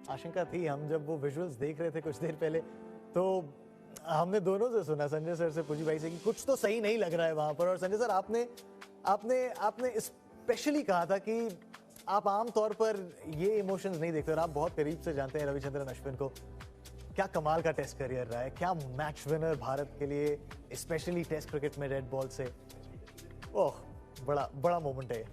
आशंका थी। हम जब वो विजुअल्स देख रहे थे कुछ देर पहले, तो हमने दोनों से सुना, संजय सर से, पुजी भाई से, कि कुछ तो सही नहीं लग रहा है वहां पर। और संजय सर, आपने आपने आपने स्पेशली कहा था कि आप आम तौर पर ये इमोशंस नहीं देखते और आप बहुत करीब से जानते हैं रविचंद्रन अश्विन को। क्या कमाल का टेस्ट करियर रहा है, क्या मैच विनर भारत के लिए, स्पेशली टेस्ट क्रिकेट में रेड बॉल से। ओह, बड़ा बड़ा मोमेंट है ये।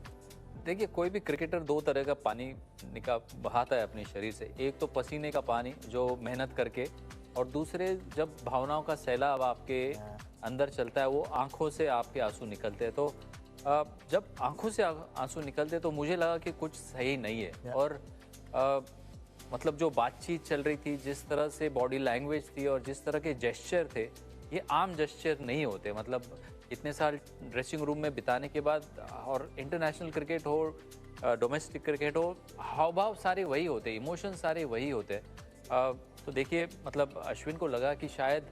देखिए, कोई भी क्रिकेटर दो तरह का पानी बहाता है अपने शरीर से। एक तो पसीने का पानी जो मेहनत करके, और दूसरे जब भावनाओं का सैलाब आपके अंदर चलता है, वो आंखों से आपके आंसू निकलते हैं। तो जब आंखों से आंसू निकलते तो मुझे लगा कि कुछ सही नहीं है। और मतलब जो बातचीत चल रही थी, जिस तरह से बॉडी लैंग्वेज थी और जिस तरह के जेस्चर थे, ये आम जेस्चर नहीं होते। मतलब इतने साल ड्रेसिंग रूम में बिताने के बाद, और इंटरनेशनल क्रिकेट हो, डोमेस्टिक क्रिकेट हो, हाव भाव सारे वही होते, इमोशन सारे वही होते। तो देखिए, मतलब अश्विन को लगा कि शायद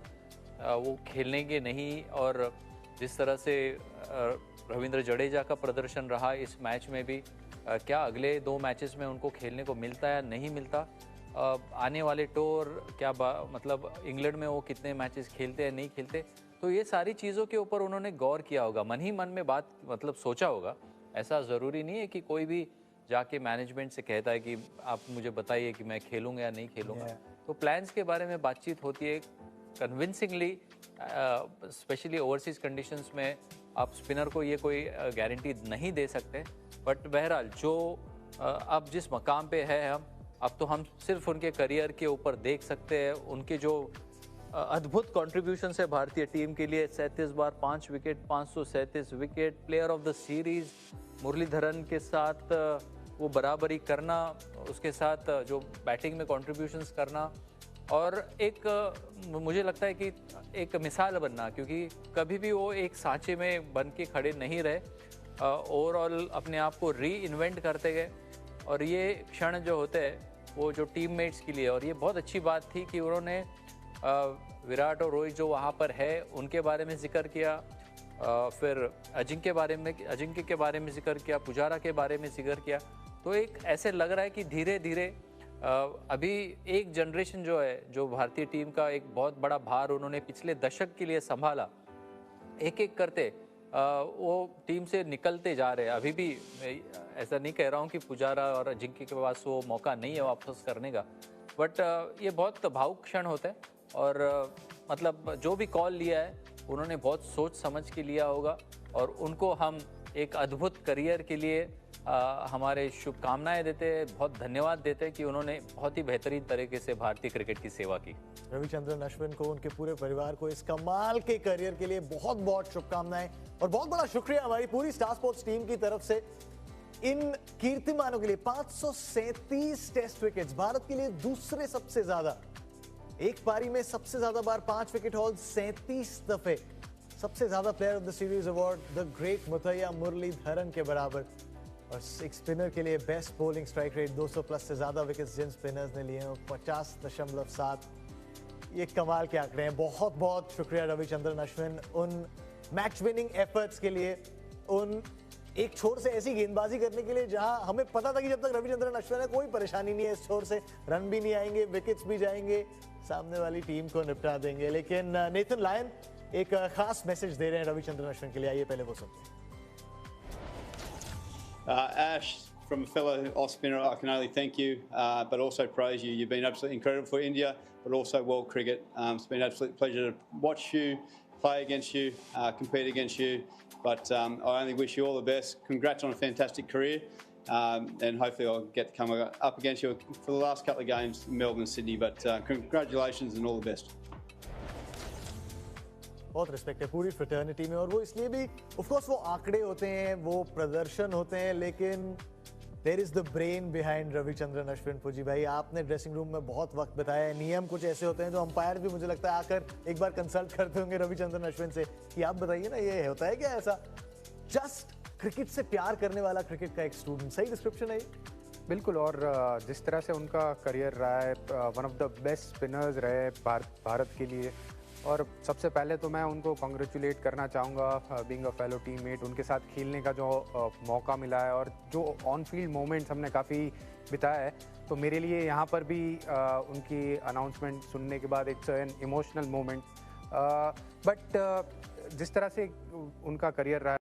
वो खेलेंगे नहीं, और जिस तरह से रविंद्र जडेजा का प्रदर्शन रहा इस मैच में भी, क्या अगले 2 मैचेस में उनको खेलने को मिलता है नहीं मिलता, आने वाले टूर क्या मतलब इंग्लैंड में वो कितने मैचेस खेलते हैं नहीं खेलते, तो ये सारी चीज़ों के ऊपर उन्होंने गौर किया होगा, मन ही मन में बात मतलब सोचा होगा। ऐसा ज़रूरी नहीं है कि कोई भी जाके मैनेजमेंट से कहता है कि आप मुझे बताइए कि मैं खेलूँगा या नहीं खेलूँगा। तो प्लान्स के बारे में बातचीत होती है कन्विंसिंगली, स्पेशली ओवरसीज़ कंडीशंस में आप स्पिनर को ये कोई गारंटी नहीं दे सकते। बट बहरहाल जो अब जिस मकाम पे है हम, अब तो हम सिर्फ उनके करियर के ऊपर देख सकते हैं। उनके जो अद्भुत कॉन्ट्रीब्यूशंस है भारतीय टीम के लिए, 37 बार 5 wicket, 537 wicket, player of the series, Muralitharan के साथ वो बराबरी करना, उसके साथ जो बैटिंग में कॉन्ट्रीब्यूशंस करना, और एक मुझे लगता है कि एक मिसाल बनना, क्योंकि कभी भी वो एक सांचे में बन के खड़े नहीं रहे, ओवरऑल अपने आप को री इन्वेंट करते गए। और ये क्षण जो होते हैं वो जो टीममेट्स के लिए, और ये बहुत अच्छी बात थी कि उन्होंने विराट और रोहित जो वहाँ पर है उनके बारे में जिक्र किया, फिर अजिंक्य के बारे में जिक्र किया, पुजारा के बारे में जिक्र किया। तो एक ऐसे लग रहा है कि धीरे धीरे अभी एक जनरेशन जो है, जो भारतीय टीम का एक बहुत बड़ा भार उन्होंने पिछले दशक के लिए संभाला, एक एक करते वो टीम से निकलते जा रहे हैं। अभी भी ऐसा नहीं कह रहा हूँ कि पुजारा और अजिंक्य के पास वो मौका नहीं है वापस करने का, बट ये बहुत भावुक क्षण होता है। और मतलब जो भी कॉल लिया है उन्होंने बहुत सोच समझ के लिया होगा, और उनको हम एक अद्भुत करियर के लिए हमारे शुभकामनाएं देते हैं, बहुत धन्यवाद देते हैं कि उन्होंने बहुत ही बेहतरीन तरीके से भारतीय क्रिकेट की सेवा की। रविचंद्रन अश्विन को, उनके पूरे परिवार को इस कमाल के करियर के लिए बहुत बहुत शुभकामनाएं, और बहुत बड़ा शुक्रिया हमारी पूरी स्टार स्पोर्ट्स टीम की तरफ से इन कीर्तिमानों के लिए। 537 टेस्ट विकेट्स, भारत के लिए दूसरे सबसे ज्यादा, एक पारी में सबसे ज्यादा बार 5 विकेट हॉल, 37 दफे, सबसे ज्यादा player of the series award the great Muttiah Muralitharan के बराबर। और एक स्पिनर के लिए best bowling strike rate, 200 plus से ज्यादा विकेट्स जिन स्पिनर्स ने लिए हैं, 50.7। ये कमाल के आंकड़े हैं। बहुत बहुत शुक्रिया रविचंद्रन अश्विन उन मैच विनिंग एफर्ट्स के लिए, उन एक छोर से ऐसी गेंदबाजी करने के लिए जहां हमें पता था कि जब तक रविचंद्रन अश्विन है कोई परेशानी नहीं है, इस छोर से रन भी नहीं आएंगे, विकेट्स भी जाएंगे, सामने वाली टीम को निपटा देंगे। लेकिन नेथन लायन एक खास मैसेज दे रहे हैं रविचंद्रन अश्विन के लिए, आइए पहले वो सुनते हैं। Ash, from a fellow off spinner, I can only thank you, but also praise you. You've been absolutely incredible for India, but also world cricket. It's been an absolute pleasure to watch you, play against you, compete against you. But I only wish you all the best. Congrats on a fantastic career, and hopefully I'll get to come up against you for the last couple of games in Melbourne and Sydney. But congratulations and all the best. बहुत respect है पूरी fraternity में, और वो इसलिए भी, of course वो आंकड़े होते हैं, वो प्रदर्शन होते हैं, लेकिन there is the brain behind Ravichandran Ashwin. Puji भाई, आपने ड्रेसिंग रूम में बहुत वक्त बिताया है, नियम कुछ ऐसे होते हैं जो अंपायर भी मुझे लगता है आकर एक बार कंसल्ट करते होंगे रविचंद्रन अश्विन से कि आप बताइए ना ये होता है क्या ऐसा। जस्ट क्रिकेट से प्यार करने वाला क्रिकेट का एक स्टूडेंट, सही डिस्क्रिप्शन है ये? बिल्कुल। और जिस तरह से उनका करियर रहा है, one of the best spinners रहे भारत के लिए, और सबसे पहले तो मैं उनको कॉन्ग्रेचुलेट करना चाहूँगा बीइंग अ फेलो टीममेट। उनके साथ खेलने का जो मौका मिला है और जो ऑन फील्ड मोमेंट्स हमने काफ़ी बिताया है, तो मेरे लिए यहाँ पर भी उनकी अनाउंसमेंट सुनने के बाद it's an emotional moment. But जिस तरह से उनका करियर रहा